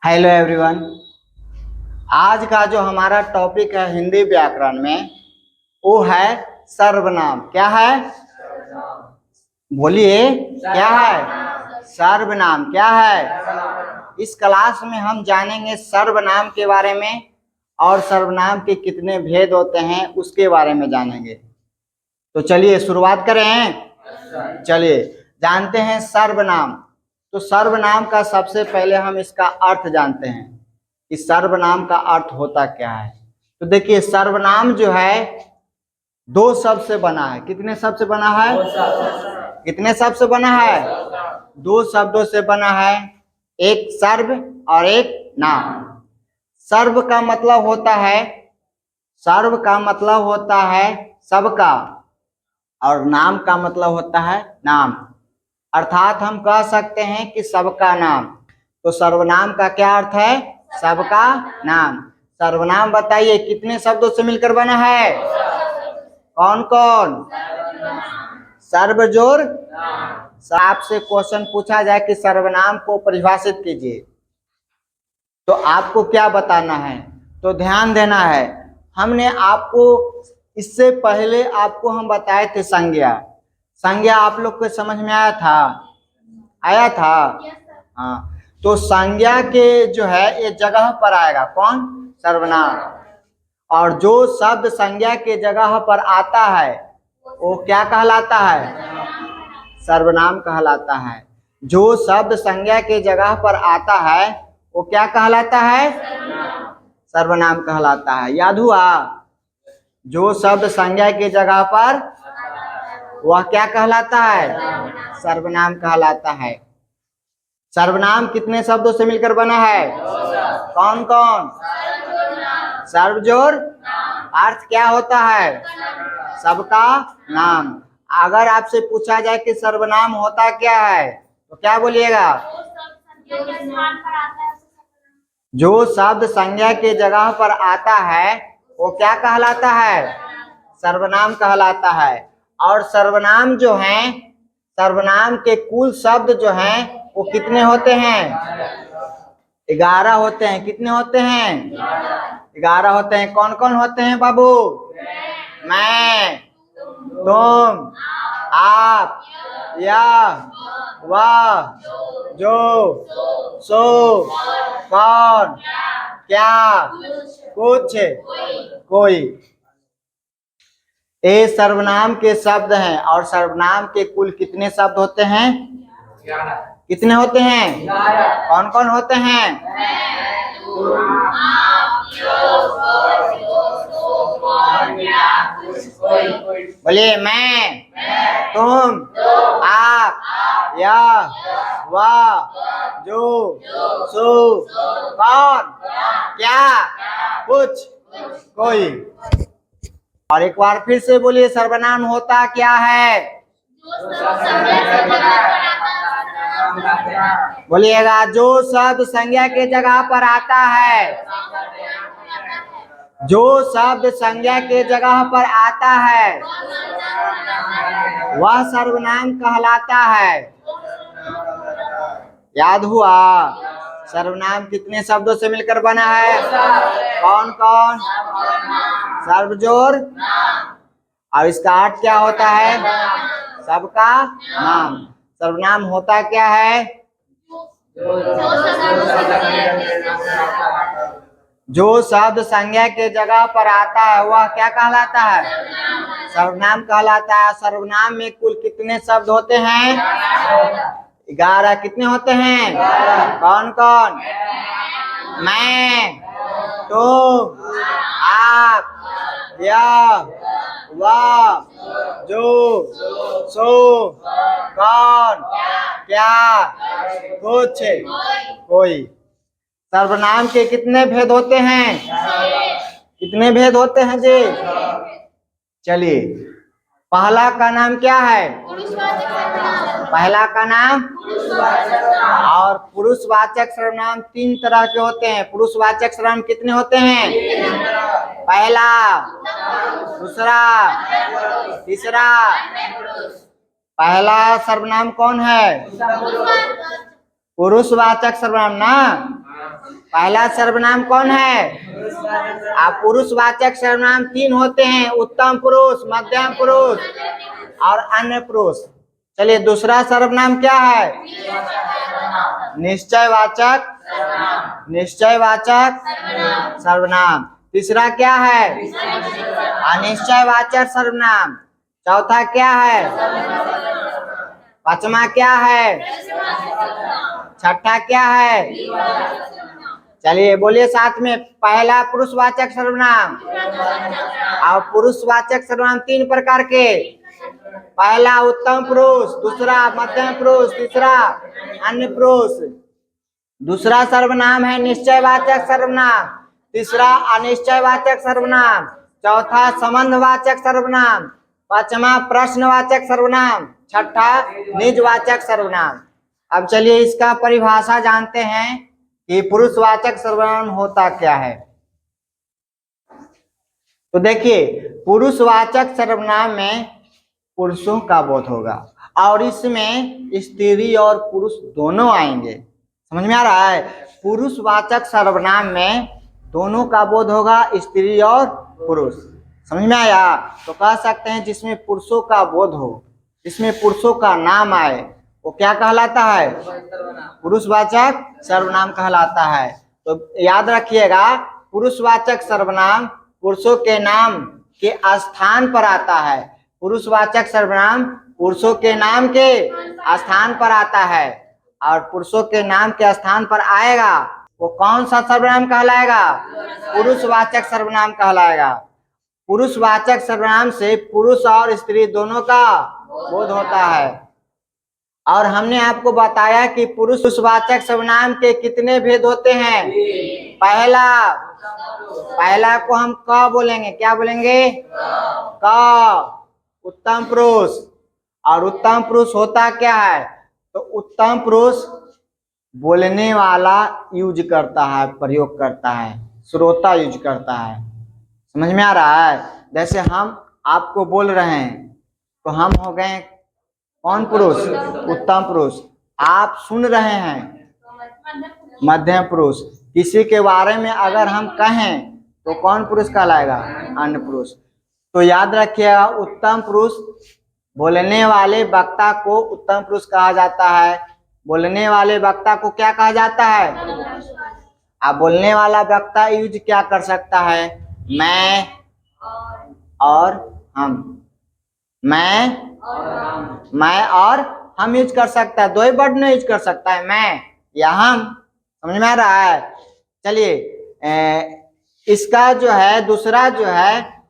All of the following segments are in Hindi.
Hello everyone. आज का जो हमारा टॉपिक है हिंदी व्याकरण में वो है सर्वनाम। क्या है? बोलिए, क्या है? सर्वनाम। क्या है? इस क्लास में हम जानेंगे सर्वनाम के बारे में और सर्वनाम के कितने भेद होते हैं उसके बारे में जानेंगे। तो चलिए शुरुआत करें। चलिए जानते हैं सर्वनाम। तो सर्वनाम का सबसे पहले हम इसका अर्थ जानते हैं कि सर्वनाम का अर्थ होता क्या है। तो देखिए सर्वनाम जो है दो शब्द से बना है। कितने शब्द से बना है? कितने शब्द से बना है? दो शब्दों से बना है, एक सर्व और एक नाम। सर्व का मतलब होता है, सर्व का मतलब होता है सबका, और नाम का मतलब होता है नाम। अर्थात हम कह सकते हैं कि सबका नाम। तो सर्वनाम का क्या अर्थ है? सबका नाम। सर्वनाम बताइए कितने शब्दों से मिलकर बना है? कौन कौन? सर्व जोड़। आपसे क्वेश्चन पूछा जाए कि सर्वनाम को परिभाषित कीजिए, तो आपको क्या बताना है? तो ध्यान देना है, हमने आपको इससे पहले आपको हम बताए थे संज्ञा। संज्ञा आप लोग को समझ में आया था? आया था? हाँ। तो संज्ञा के जो है ये जगह पर आएगा कौन? सर्वनाम। और जो शब्द संज्ञा के जगह पर आता है वो क्या कहलाता है? सर्वनाम कहलाता है। जो शब्द संज्ञा के जगह पर आता है वो क्या कहलाता है? सर्वनाम कहलाता है। याद हुआ? जो शब्द संज्ञा के जगह पर वह क्या कहलाता है? सर्वनाम कहलाता है। सर्वनाम कितने शब्दों से मिलकर बना है? कौन कौन? सर्व जोड़। अर्थ क्या होता है? सबका नाम। अगर आपसे पूछा जाए कि सर्वनाम होता क्या है तो क्या बोलिएगा? जो शब्द संज्ञा के जगह पर आता है वो क्या कहलाता है? सर्वनाम कहलाता है। और सर्वनाम जो हैं, सर्वनाम के कुल शब्द जो हैं वो कितने होते हैं? 11 होते हैं। कितने होते हैं? 11 होते हैं। कौन कौन होते हैं बाबू? मैं, तुम, आप, यह, वह, जो, सो, कौन, क्या, कुछ, कोई। ये सर्वनाम के शब्द हैं। और सर्वनाम के कुल कितने शब्द होते हैं? कितने होते हैं? कौन कौन होते हैं? बोलिए, मैं, तुम, आप, यह, वह, जो, सो, कौन, क्या, कुछ, कोई। और एक बार फिर से बोलिए, सर्वनाम होता क्या है? बोलिएगा, जो शब्द संज्ञा के जगह पर आता है। जो शब्द संज्ञा के जगह पर आता है वह सर्वनाम कहलाता है। याद हुआ? सर्वनाम कितने शब्दों से मिलकर बना है? कौन कौन? सर्व जोड़। और इसका अर्थ क्या होता है? सबका नाम। सर्वनाम होता क्या है? जो शब्द संज्ञा के जगह पर आता है वह क्या कहलाता है? सर्वनाम कहलाता है। सर्वनाम में कुल कितने शब्द होते हैं? 11। कितने होते हैं? कौन कौन? मैं, तुम, आप, यह, वह, जो, सो, कौन, क्या, कुछ, कोई। सर्वनाम के कितने भेद होते हैं? कितने भेद होते हैं जी? चलिए, पहला का नाम क्या है? पहला का नाम। और पुरुषवाचक सर्वनाम 3 तरह के होते हैं। पुरुषवाचक सर्वनाम कितने होते हैं? पहला, दूसरा, तीसरा। पहला सर्वनाम कौन है? पुरुषवाचक सर्वनाम ना। पहला सर्वनाम कौन है? आप पुरुषवाचक सर्वनाम 3 होते हैं, उत्तम पुरुष, मध्यम पुरुष और अन्य पुरुष। चलिए दूसरा सर्वनाम क्या है? निश्चयवाचक, निश्चयवाचक सर्वनाम। तीसरा क्या है? अनिश्चयवाचक सर्वनाम। चौथा क्या है? पांचवा क्या है? छठा क्या है? चलिए बोलिए साथ में, पहला पुरुषवाचक सर्वनाम। और पुरुषवाचक सर्वनाम 3 प्रकार के, पहला उत्तम पुरुष, दूसरा मध्यम पुरुष, तीसरा अन्य पुरुष। दूसरा सर्वनाम है निश्चयवाचक सर्वनाम, तीसरा अनिश्चयवाचक सर्वनाम, चौथा संबंधवाचक सर्वनाम, पांचवा प्रश्नवाचक सर्वनाम, छठा निजवाचक सर्वनाम। अब चलिए इसका परिभाषा जानते हैं कि पुरुषवाचक सर्वनाम होता क्या है। तो देखिए पुरुषवाचक सर्वनाम में पुरुषों का बोध होगा और इसमें स्त्री और पुरुष दोनों आएंगे। समझ में आ रहा है? पुरुषवाचक सर्वनाम में दोनों का बोध होगा, स्त्री और पुरुष। समझ में आया? तो कह सकते हैं जिसमें पुरुषों का बोध हो, जिसमें पुरुषों का नाम आए, वो क्या कहलाता है? पुरुषवाचक सर्वनाम कहलाता है। तो याद रखिएगा, पुरुषवाचक सर्वनाम पुरुषों के नाम के स्थान पर आता है। पुरुषवाचक सर्वनाम पुरुषों के नाम के स्थान पर आता है और पुरुषों के नाम के स्थान पर आएगा वो कौन सा सर्वनाम कहलाएगा? पुरुषवाचक सर्वनाम कहलाएगा। पुरुषवाचक सर्वनाम से पुरुष और स्त्री दोनों का बोध होता है। और हमने आपको बताया कि पुरुषवाचक सर्वनाम के कितने भेद होते हैं। पहला को हम क बोलेंगे, क्या बोलेंगे? क, उत्तम पुरुष। और उत्तम पुरुष होता क्या है? तो उत्तम पुरुष बोलने वाला यूज करता है, प्रयोग करता है, श्रोता यूज करता है। समझ में आ रहा है? जैसे हम आपको बोल रहे हैं तो हम हो गए कौन पुरुष? उत्तम पुरुष। आप सुन रहे हैं, मध्यम पुरुष। किसी के बारे में अगर हम कहें तो कौन पुरुष कहलाएगा? अन्य पुरुष। तो याद रखिएगा, उत्तम पुरुष बोलने वाले वक्ता को उत्तम पुरुष कहा जाता है। बोलने वाले वक्ता को क्या कहा जाता है? अब बोलने वाला वक्ता यूज क्या कर सकता है? मैं और हम, मैं और हम यूज कर सकता है। दो ही वर्ड नहीं यूज कर सकता है, मैं या हम। समझ में आ रहा है? चलिए इसका जो है दूसरा जो है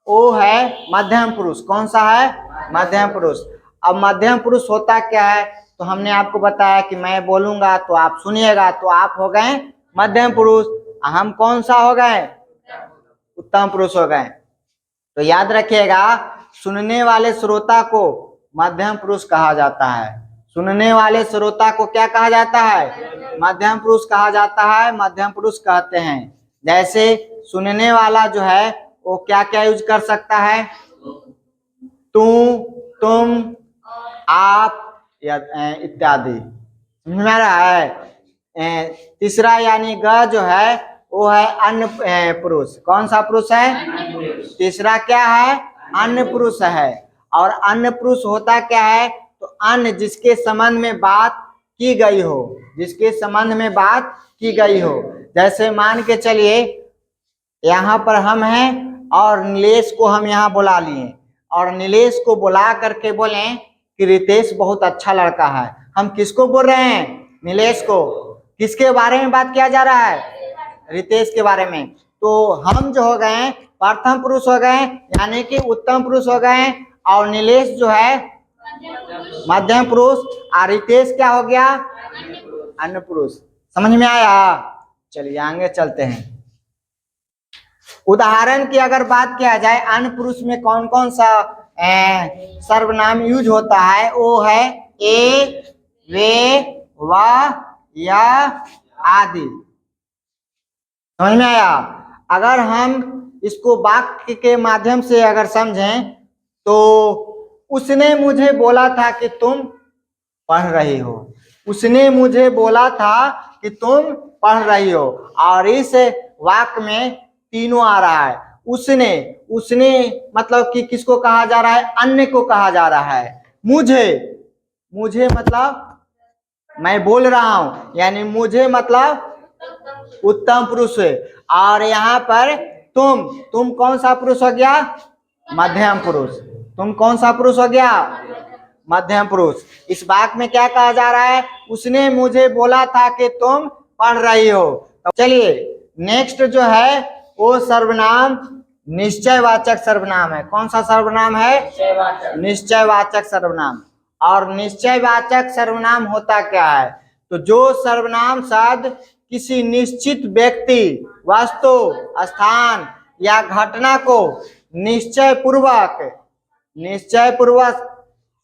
वो है मध्यम पुरुष। कौन सा है? मध्यम पुरुष। अब मध्यम पुरुष होता क्या है? तो हमने आपको बताया कि मैं बोलूंगा तो आप सुनिएगा, तो आप हो गए मध्यम पुरुष, हम कौन सा हो गए? उत्तम पुरुष हो गए। तो याद रखिएगा, सुनने वाले श्रोता को मध्यम पुरुष कहा जाता है। सुनने वाले श्रोता को क्या कहा जाता है? मध्यम पुरुष कहा जाता है, मध्यम पुरुष कहते हैं। जैसे सुनने वाला जो है वो क्या क्या यूज कर सकता है? तू, तुम, आप इत्यादि। समझ में आ रहा है? तीसरा यानी ग जो है वो है अन्य पुरुष। कौन सा पुरुष है? तीसरा क्या है? अन्य पुरुष है। और अन्य पुरुष होता क्या है? तो अन्य जिसके संबंध में बात की गई हो, जिसके संबंध में बात की गई हो। जैसे मान के चलिए यहाँ पर हम हैं और नीलेश को हम यहाँ बुला लिए और नीलेश को बुला करके बोले कि रितेश बहुत अच्छा लड़का है। हम किसको बोल रहे हैं? नीलेश को। किसके बारे में बात किया जा रहा है? रितेश के बारे में। तो हम जो हो गए प्रथम पुरुष हो गए, यानी कि उत्तम पुरुष हो गए, और नीलेश जो है मध्यम पुरुष, और रितेश क्या हो गया? अन्य पुरुष। समझ में आया? चलिए आगे चलते हैं। उदाहरण की अगर बात किया जाए अन्य पुरुष में कौन कौन सा सर्वनाम यूज होता है, वो है ए, वे, वह, या आदि। समझ में आया? अगर हम इसको वाक्य के माध्यम से अगर समझें तो उसने मुझे बोला था कि तुम पढ़ रही हो। उसने मुझे बोला था कि तुम पढ़ रही हो। और इस वाक्य में तीनों आ रहा है। उसने, उसने मतलब कि किसको कहा जा रहा है? अन्य को कहा जा रहा है। मुझे, मुझे मतलब मैं बोल रहा हूं, यानी मुझे मतलब उत्तम पुरुष है। और यहाँ पर तुम कौन सा पुरुष हो गया? मध्यम पुरुष। तुम कौन सा पुरुष हो गया? मध्यम पुरुष। इस वाक्य में क्या कहा जा रहा है? उसने मुझे बोला था कि तुम पढ़ रही हो। तो चलिए नेक्स्ट जो है वो सर्वनाम निश्चयवाचक सर्वनाम है। कौन सा सर्वनाम है? निश्चयवाचक सर्वनाम। और निश्चयवाचक सर्वनाम होता क्या है? तो जो सर्वनाम शब्द किसी निश्चित व्यक्ति, वस्तु, स्थान या घटना को निश्चय पूर्वक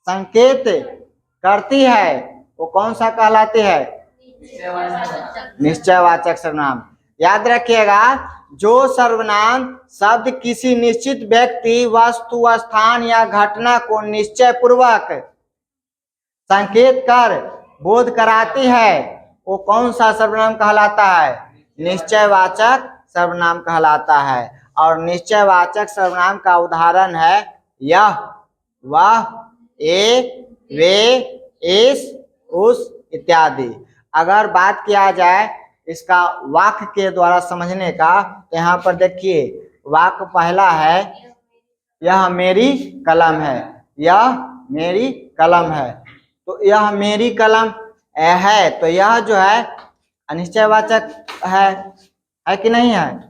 संकेत करती है, वो कौन सा कहलाती है? निश्चयवाचक सर्वनाम। याद रखिएगा, जो सर्वनाम शब्द किसी निश्चित व्यक्ति, वस्तु, स्थान या घटना को निश्चय पूर्वक संकेत कर बोध कराती है, वो कौन सा सर्वनाम कहलाता है? निश्चयवाचक सर्वनाम कहलाता है। और निश्चयवाचक सर्वनाम का उदाहरण है यह, वह, ए, वे, इस, उस इत्यादि। अगर बात किया जाए इसका वाक्य के द्वारा समझने का, तो यहाँ पर देखिए वाक्य पहला है, यह मेरी कलम है। यह मेरी कलम है। तो यह मेरी कलम है, तो यह जो है अनिश्चयवाचक है कि नहीं है?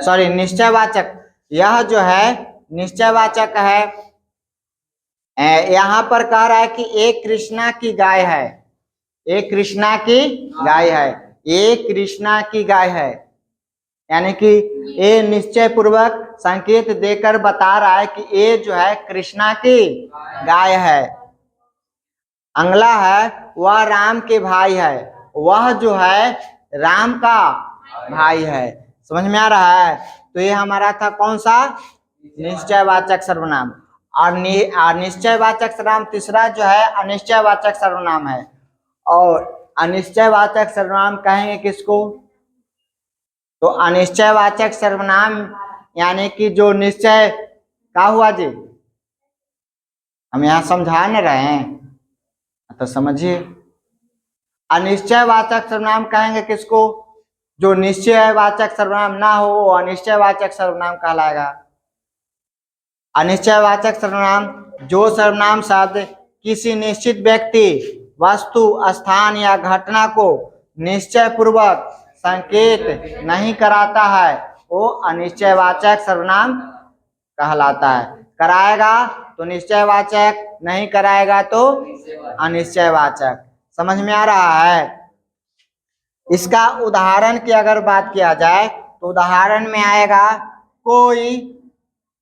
सॉरी, निश्चयवाचक। यह जो है निश्चयवाचक है। यहाँ पर कह रहा है कि एक कृष्णा की गाय है। एक कृष्णा की गाय है। एक कृष्णा की गाय है, यानी कि ये निश्चय पूर्वक संकेत देकर बता रहा है कि ये जो है कृष्णा की गाय है। अगला है वह राम के भाई है। वह जो है राम का भाई है। समझ में आ रहा है? तो ये हमारा था कौन सा? निश्चयवाचक सर्वनाम। और निश्चयवाचक सर्वनाम तीसरा जो है अनिश्चयवाचक सर्वनाम है। और अनिश्चयवाचक सर्वनाम कहेंगे किसको? तो अनिश्चयवाचक सर्वनाम यानी कि जो निश्चय का हुआ जी, हम यहाँ समझा नहीं रहे हैं तो समझिए। अनिश्चयवाचक सर्वनाम कहेंगे किसको? जो निश्चयवाचक सर्वनाम ना हो वो अनिश्चयवाचक सर्वनाम कहलाएगा। अनिश्चयवाचक सर्वनाम जो सर्वनाम शब्द किसी निश्चित व्यक्ति, वस्तु, स्थान या घटना को निश्चय पूर्वक संकेत नहीं कराता है, वो अनिश्चयवाचक सर्वनाम कहलाता है। कराएगा तो निश्चयवाचक, नहीं कराएगा तो अनिश्चयवाचक। समझ में आ रहा है? इसका उदाहरण की अगर बात किया जाए तो उदाहरण में आएगा कोई,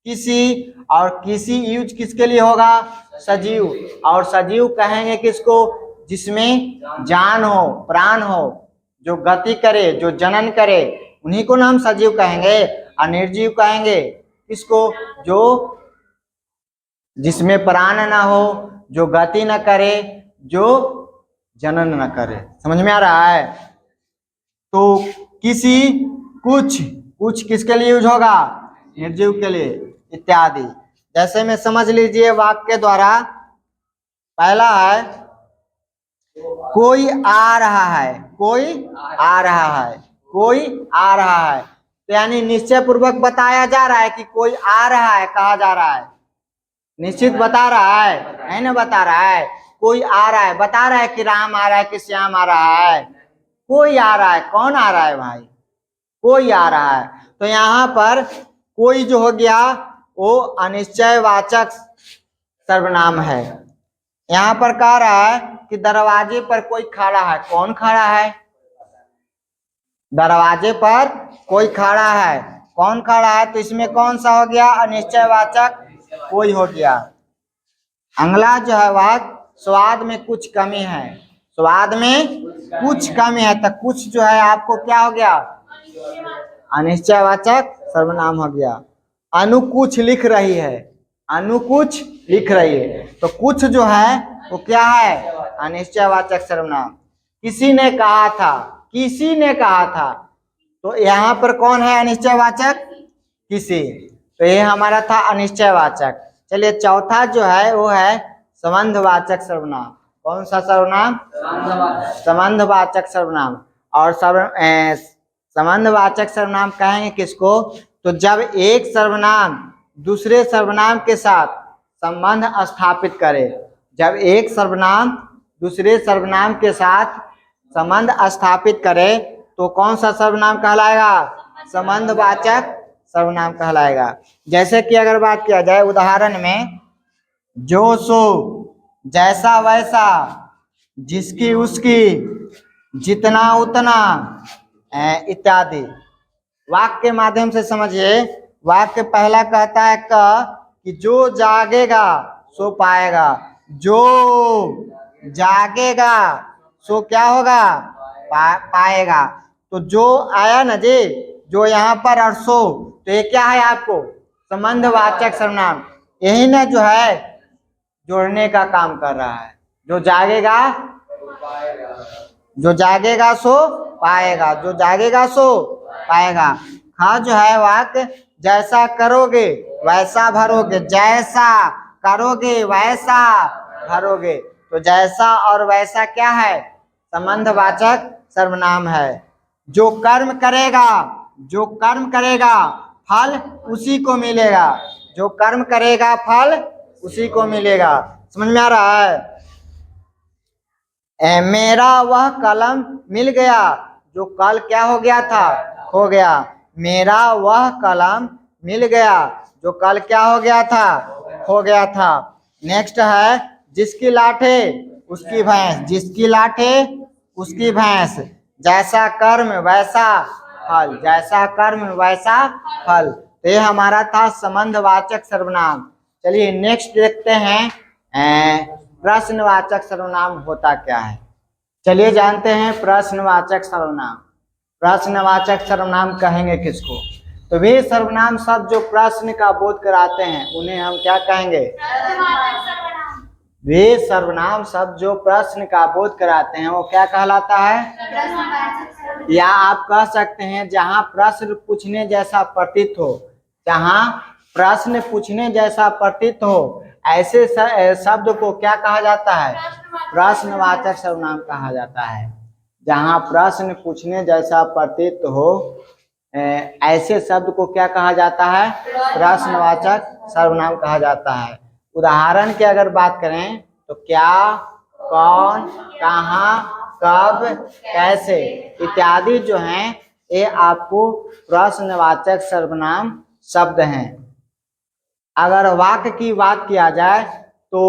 किसी। और किसी यूज किसके लिए होगा? सजीव। और सजीव कहेंगे किसको? जिसमें जान हो, प्राण हो, जो गति करे, जो जनन करे, उन्हीं को ना हम सजीव कहेंगे। और निर्जीव कहेंगे किसको? जो जिसमें प्राण ना हो, जो गति न करे, जो जनन न करे। समझ में आ रहा है? तो किसी, कुछ किसके लिए यूज होगा? निर्जीव के लिए इत्यादि। जैसे में समझ लीजिए वाक्य के द्वारा, पहला है कोई आ रहा है। कोई आ रहा है। कोई आ रहा है, तो यानी निश्चय पूर्वक बताया जा रहा है कि कोई आ रहा है। कहा जा रहा है, निश्चित बता रहा है, नहीं ना बता रहा है। कोई आ रहा है, बता रहा है कि राम आ रहा है कि श्याम आ रहा है। कोई आ रहा है, कौन आ रहा है भाई? कोई आ रहा है। तो यहाँ पर कोई जो हो गया वो अनिश्चयवाचक सर्वनाम है। यहाँ पर कह रहा है कि दरवाजे पर कोई खड़ा है। कौन खड़ा है? दरवाजे पर कोई खड़ा है। कौन खड़ा है? तो इसमें कौन सा हो गया? अनिश्चयवाचक कोई हो गया। अगला जो है वाक्य स्वाद में कुछ कमी है। स्वाद में कुछ कमी है, तो कुछ जो है आपको क्या हो गया? अनिश्चयवाचक सर्वनाम हो गया। अनु कुछ लिख रही है। अनु कुछ लिख रही है, तो कुछ जो है वो क्या है? अनिश्चयवाचक सर्वनाम। किसी ने कहा था। किसी ने कहा था, तो यहाँ पर कौन है अनिश्चयवाचक? किसी। तो ये हमारा था अनिश्चयवाचक। चलिए चौथा जो है वो है संबंधवाचक सर्वनाम। कौन सा सर्वनाम? संबंधवाचक सर्वनाम। और संबंधवाचक सर्वनाम कहेंगे किसको? तो जब एक सर्वनाम दूसरे सर्वनाम के साथ संबंध स्थापित करे। जब एक सर्वनाम दूसरे सर्वनाम के साथ संबंध स्थापित करे तो कौन सा सर्वनाम कहलाएगा? संबंधवाचक सर्वनाम कहलाएगा। जैसे कि अगर बात किया जाए उदाहरण में, जो सो, जैसा वैसा, जिसकी उसकी, जितना उतना इत्यादि। वाक्य के माध्यम से समझिए। वाक्य पहला कहता है कि जो जागेगा सो पाएगा। जो जागेगा सो क्या होगा? पाएगा। तो जो आया ना जी, जो यहाँ पर और सो, तो ये क्या है आपको? संबंधवाचक सर्वनाम। यही ना जो है जोड़ने का काम कर रहा है। जो जागेगा, जो जागेगा सो पाएगा, जो जागेगा सो पाएगा। हाँ जो है वाक्य, जैसा करोगे वैसा भरोगे, जैसा करोगे वैसा भरोगे। तो जैसा और वैसा क्या है? संबंधवाचक सर्वनाम है। जो कर्म करेगा, जो कर्म करेगा फल उसी को मिलेगा। जो कर्म करेगा फल उसी को मिलेगा। समझ में आ रहा है? मेरा वह कलम मिल गया जो कल क्या हो गया था? खो गया। मेरा वह कलम मिल गया जो कल क्या हो गया था? खो गया था। नेक्स्ट है, जिसकी लाठे उसकी भैंस, जिसकी लाठे उसकी भैंस, जैसा कर्म वैसा फल, जैसा कर्म वैसा फल। तो ये हमारा था संबंधवाचक सर्वनाम। चलिए नेक्स्ट देखते हैं प्रश्नवाचक सर्वनाम होता क्या है। चलिए जानते हैं प्रश्नवाचक सर्वनाम। प्रश्नवाचक सर्वनाम कहेंगे किसको? तो वे सर्वनाम शब्द जो प्रश्न का बोध कराते हैं उन्हें हम क्या कहेंगे? वे सर्वनाम शब्द जो प्रश्न का बोध कराते हैं वो क्या कहलाता है? या आप कह सकते हैं जहां प्रश्न पूछने जैसा प्रतीत हो, जहां प्रश्न पूछने जैसा प्रतीत हो, ऐसे शब्द को क्या कहा जाता है? प्रश्नवाचक सर्वनाम कहा जाता है। जहां प्रश्न पूछने जैसा प्रतीत हो, ऐसे शब्द को क्या कहा जाता है? प्रश्नवाचक सर्वनाम कहा जाता है। उदाहरण की अगर बात करें तो क्या, कौन, कहाँ, कब, कैसे इत्यादि जो हैं ये आपको प्रश्नवाचक सर्वनाम शब्द हैं। अगर वाक्य की बात किया जाए तो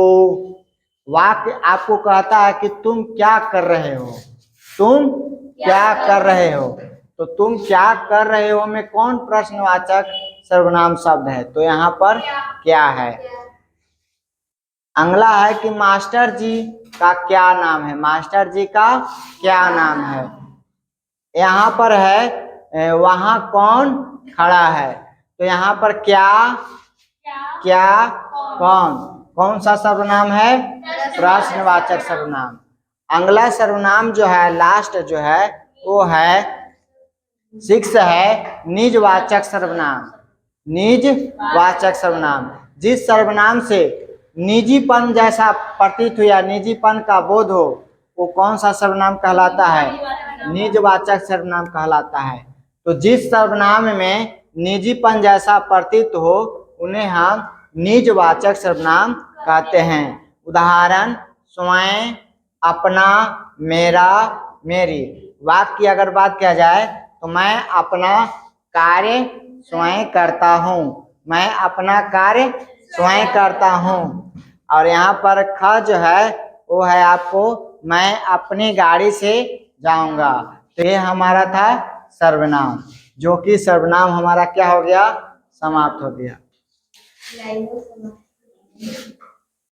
वाक्य आपको कहता है कि तुम क्या कर रहे हो, तुम क्या कर रहे हो। तो तुम क्या कर रहे हो में कौन प्रश्नवाचक सर्वनाम शब्द है? तो यहाँ पर क्या है। अगला है कि मास्टर जी का क्या नाम है, मास्टर जी का क्या नाम है। यहाँ पर है वहां कौन खड़ा है। तो यहाँ पर क्या, क्या, कौन, कौन सा सर्वनाम है? प्रश्नवाचक सर्वनाम। अगला सर्वनाम जो है लास्ट जो है वो है 6 है निजवाचक सर्वनाम। निजवाचक सर्वनाम, जिस सर्वनाम से निजीपन जैसा प्रतीत हो या निजीपन का बोध हो वो कौन सा सर्वनाम कहलाता है? निजवाचक सर्वनाम कहलाता है। तो जिस सर्वनाम में निजीपन जैसा प्रतीत हो उन्हें हम निजवाचक सर्वनाम कहते हैं। उदाहरण, स्वयं, अपना, मेरा, मेरी। वाक्य की अगर बात किया जाए तो मैं अपना कार्य स्वयं करता हूँ, मैं अपना कार्य स्वयं करता हूँ। और यहाँ पर ख जो है वो है आपको मैं अपनी गाड़ी से जाऊंगा। तो ये हमारा था सर्वनाम, जो कि सर्वनाम हमारा क्या हो गया? समाप्त हो गया।